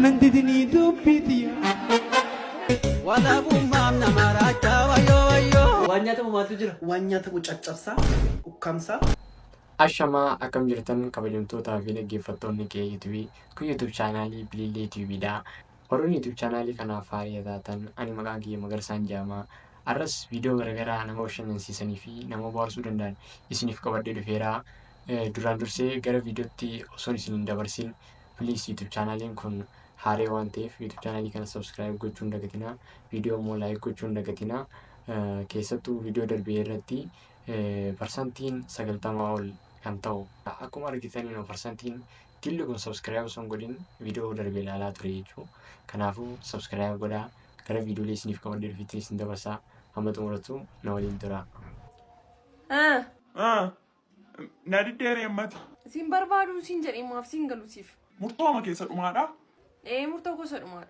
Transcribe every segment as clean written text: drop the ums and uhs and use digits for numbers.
Annan didini dubbitiya. Wala bumam namaracha wayo wayo. Wanyata mumatu jira. Wanyata caccabsaa, ukkamsaa. Ashamaa akkam jirtan kabajamtootaa fi dhaggeeffattoonni kee YouTube kun YouTube chaanaalii Bilillee TVdha. Warroonni YouTube chaanaalii kanaaf haaraa taatan ani maqaan kiyya Magarsaan jedhama. Arras viidiyoo garaagaraa nama bashannansiisanii fi nama bohaarsuu danda'an isiniif qabadhee dhufeera. Duraan dursee gara viidiyootti osoo isin hin dabarsin please YouTube chaanaaliin kun haaraa waan ta'eef YouTube chaanaalii kana subscribe gochuu hin dagatinaa. Viidiyoo immoo like gochuu hin dagatinaa. Keessattuu viidiyoo darbee irratti persantiin 90 ol kan ta'u akkuma argitanii persantiin killi kun subscribe osoo hin godhin viidiyoo darbee ilaalaa ture jechuudha. Kanaafuu subscribe godhaa. Gara viidiyoolee isiniif qabadhee dhufetti isin dabarsaa. Hamma xumuratu na waliin tura. Nadi dheeree mata. Siin barbaadu siin jedhee maaf siin galuutiif. Murtooma keessa dhumaadha. Murtoo gosa dhumaadha.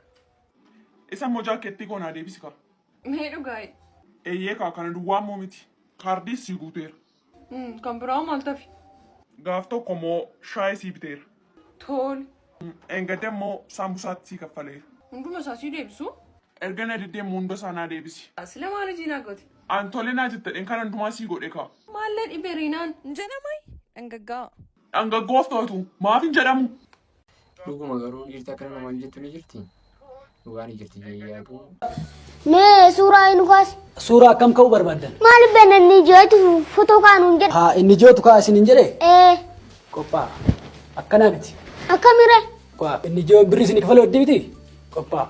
Isa immoo jaakettii koo naa deebisi kaa. Mee dhugaa'e. Eeyyee kaa kana duwwaa immoo miti. Kaardiis sii guuteera. Kan biraa maal tafi? Gaaf tokko immoo shaayii sii biteera. Tole. Engadde immoo saambusaatti sii kaffaleera. Hunduma isaa sii deebisu? Erga na diddee hunda isaa naa deebisi. Asila maali jiinaa goote? Antolee naa jettadheen kan hundumaa sii godhe kaa. Maallee dhiberinaan? Jedhamay? Dhangaggaa. Dhangaggooftotu maaf hin jedhamu? Dhuguma garuu dhiirta akkana namaan jettu ni jirti. Dhugaan ni jirti jayyaatu. Mee suuraa inni kaas. Suuraa akkam ka'uu barbaadan? Maal benna inni ijooti footoo kaanuun jedhe. Haa inni ijootu kaa isin hin jedhee? Qophaa'a. Akkanaa miti. Akkamire? Inni ijoo birrii isin kafalee hodhii miti? Qophaa'a.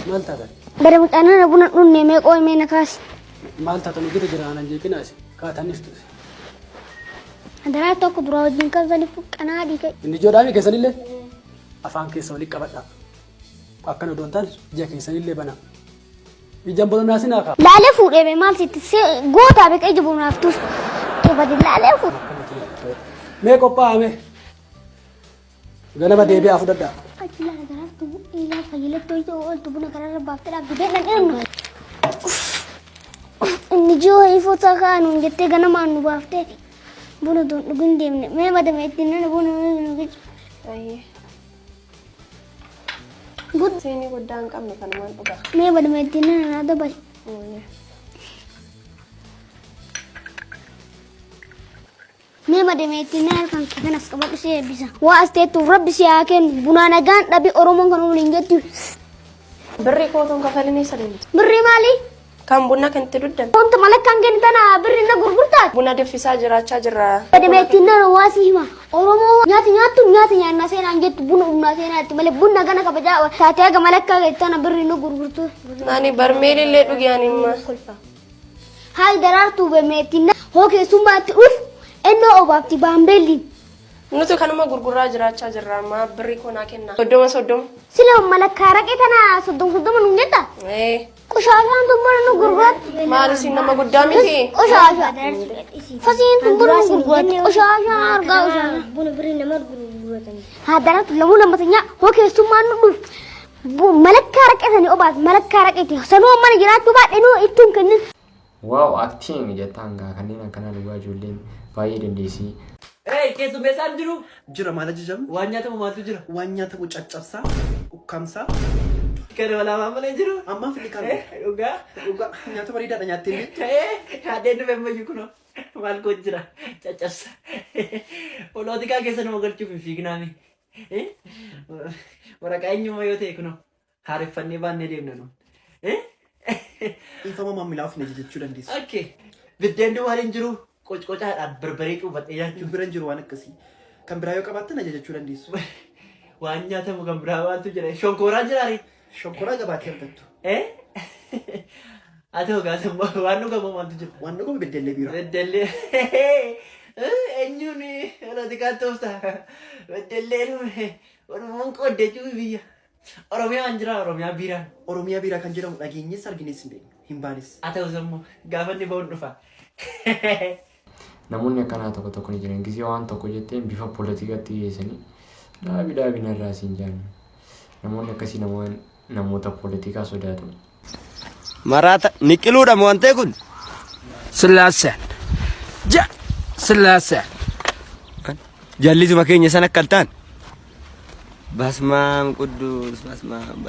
Maal taatan? Bara mucaanana buna dhunne mee qoomee na kaasi. Maal taatan hojjeta jiraanan jeeqinaas kaatanis ture. Daraa tokko dura wajjin qabsanii fuqqanaa dhiiga. Inni ijoodhaa fi keessanillee afaan keessa waliin qabadhaa. Akkana odoon taasisu ija keessanillee banaa. Ijaan bolonaa sinaa kaa. Laalee fuudhee bee maal sitti gootaa beekaa ija bonaaf tus. Tubati laalee fuudhee. Mee qophaa'ame. Ganama deebi'aa fudhadhaa. Achi laala daraa tubu ilaa fayyilattoo ija ooltu buna kanarra baaftee dhaabbitee dhan irnu. Inni ijoo hiifota kaanuun jettee ganamaan nu baaftee buna doon dhugin deemne mee madame ittiin nana buna nu gicu. Seenii guddaa hin qabne kanumaan dhugaa. Mee madame ittiin nana naa dabali. Mee madame ittiin nana kan kanas qabadhu si eebbisa. Waa as teettuuf rabbi si haa kennu bunaa nagaan dhabi Oromoon kan waliin jettu. Birrii kootuun kafalinii sadeemti. Birrii maali? Kan bunna kan itti duddan. Wanta malakkaan kennitana birrii na gurgurtaati. Buna danfisaa jiraachaa jirra. Madame ittiin nana waa si hima. Oromoo nyaata nyaattu nyaata nyaannaa seenaan jettu buna humnaa seenaatti malee bunna gana kabajaa taatee aga malakkaa keessana birrii na gurgurtu. Nani barmeelillee dhugiyaan himma. Hayi daraartuu beemeettiin hoo keessummaatti dhuf ennoo obaafti baambeelliin. Nuti kanuma gurguraa jiraachaa jirra amma birrii koonaa kenna. Soddoma. Sila malakkaa raqee tana soddoma nuun jetta? Qushaashaan tumbara nu gurguraatti. Maal isin nama guddaa miti? Qushaashaa. Fasiin tumbara nu gurguraatti. Qushaashaa argaa qushaashaa. Buna birrii nama gurguratanii. Haa daraartu lamuu lammataa nyaa hoo keessummaan nu dhuf. Malakkaa raqee sanii obaas malakkaa raqeeti. Sanuu mana jiraachuu baadhee nuu ittuun kennin. Waaw aktiin jettaan gaa kanneen akkanaa dhugaa ijoolleen baay'ee dandeessii. Keessummeessaan jiru. Jira maal ajajamu? Waan nyaatamu maaltu jira? Waan nyaatamu caccabsaa, ukkamsaa. Kan walaamaa malee jiru. Ammaa fi liqaan Dhugaa. nyaata bareedaadha nyaattee. Haadheen dhufee ammayyuu kunoo maal goot jira caccabsa. Olootikaa keessa nama galchuuf hin fiignaami. Waraqaa eenyummaa yoo ta'e kunoo haareffannee baannee deemna nuun. Ifama maamilaaf na jechuu dandeessu. Okay. Biddeen maaliin jiru qococaadhaan barbaree cuubattee nyaachuun. Bira jiru waan akkasii. Kan biraa yoo qabaattan ajajachuu dandeessu. Waan nyaatamu kan biraa waantu jira. Shonkooraan jiraare. Shonkoraa gabaatee argattu. Haa ta'u gaasammoo waan dhugamu maaltu jira? Waan dhugamu beddellee biira. Beddellee. Eenyuun olootikaan toofta. Beddelleen walumaan qooddechuu biyya. Oromiyaan jira Oromiyaa biiraan. Oromiyaa biiraa kan jedhamu dhageenyes arginees hin beeknu. Hin baanes. Haa ta'us immoo gaafa inni ba'uun dhufa. Namoonni akkanaa tokko tokko ni jiran gisee waan tokko jetteen bifa poolitikaatti dhiyeessanii dhaabii narraa siin jaallu. Namoonni akkasii namoota poolitikaa sodaatu. Maraata niqiluudha moo wantee kun? Sillaaseen. Sillaaseen. Jallisuma keenya sana akka ta'an Basmaam Quddus basmaam.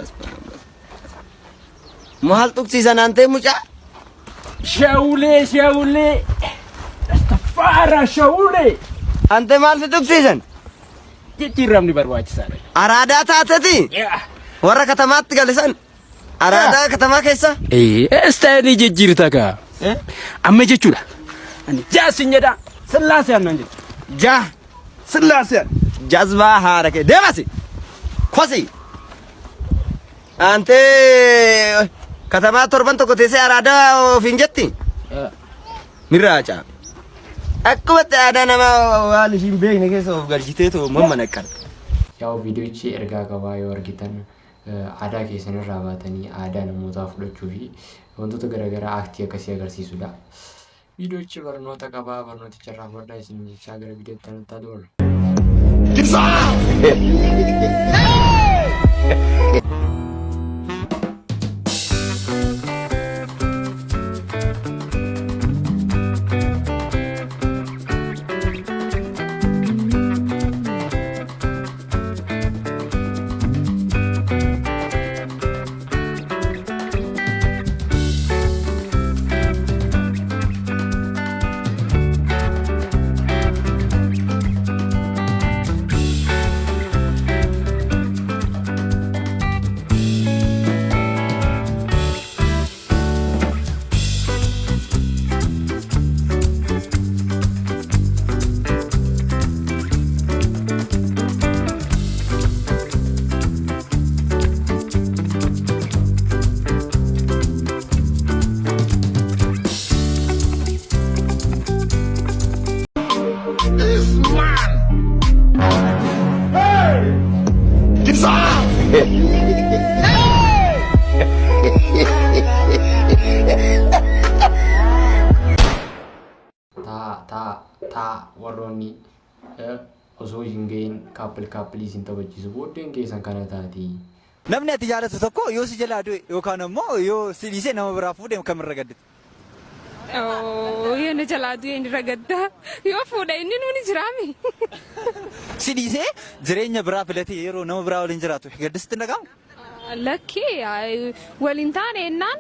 Maal tuqsiisan antee mucaa? Shawulee. Astafaara shawulee. Antee maal si tuqsiisan? Jijjiiramni barbaachisaadha. Araadaa taateti? Warra katamaatti galisan? Araadaa katamaa keessa? Istaayilii jijjiirta kaa. Amma jechuudha. Ani jaasin jedha. Sillaaseen nan jedha. Jaa. Sillaaseen. Jazbaa haara kee deemasi. Kosi. Antee katamaa torban tokko teessee araadaa ofiin jetti? Mirraaca. Akkuma aadaa nama waan ishiin beekne keessa of galchiteetu mamma naqqarta. Yaa'u viidiyoochi ergaa qabaa yoo argitan aadaa keessan irraa baatanii aadaa namootaa fudhachuu fi wantoota garaagaraa aaktii akkasii agarsiisudha. Viidiyoochi barnoota qabaa barnooticha irraa fudhadhaa isin jechaa gara viidiyootti nutti adeemu. warroonni osoo hin gahin kaappilii isin taphachiisu booddeen keessan kana taati. Namni ati jaalatu tokko yoo si jalaa du'e yookaan immoo yoo si dhiisee nama biraa fuudhe kamirra gaddite? Yoo na jalaa du'e inni ragaddaa yoo fuudhe inni nuuni jiraami. Si dhiisee jireenya biraa filatee yeroo nama biraa waliin jiraatu gaddisitti dhagahamu? Lakkii waliin taane ennaan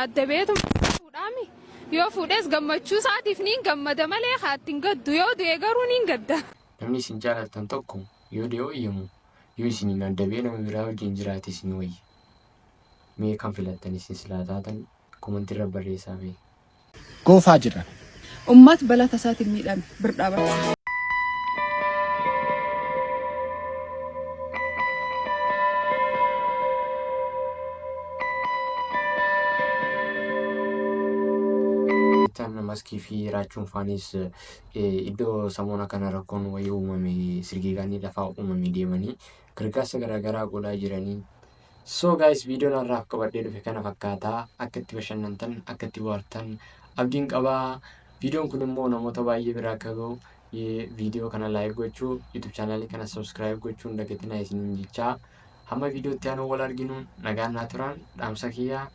adda beetu fuudhaami. Yoo fuudhes gammachuu isaatiif niin gammada malee haattiin gaddu yoo du'e garuu niin gadda. Namni isin jaalatan tokko yoo dee'oo iyyamu yoo isiniin adda bee nama biraa wajjin jiraate isin wayya. Mee kan filattan isin silaa taatan komantiirra barreessaa bee. Goofaa jira. Ummata balata isaatiin miidhame birdhaabatu. Maskii fi raachuun faanis iddoo samoona kana rakkoon wayii uumame sirgiigaanii lafaa uumame deemanii gargaarsa garaagaraa godhaa jiranii. So guys viidiyoon har'aaf qabadhee dhufe kana fakkaataa akka itti bashannantan akka itti bohaartan abdiin qabaa. Viidiyoon kun immoo namoota baay'ee biraa akka gahu viidiyoo kana laayik gochuu YouTube chaanaalii kana subscribe gochuun dagatinaa isiniin jechaa hamma viidiyootti aanuu wal arginu nagaan naa turan dhaamsa kiyyaa.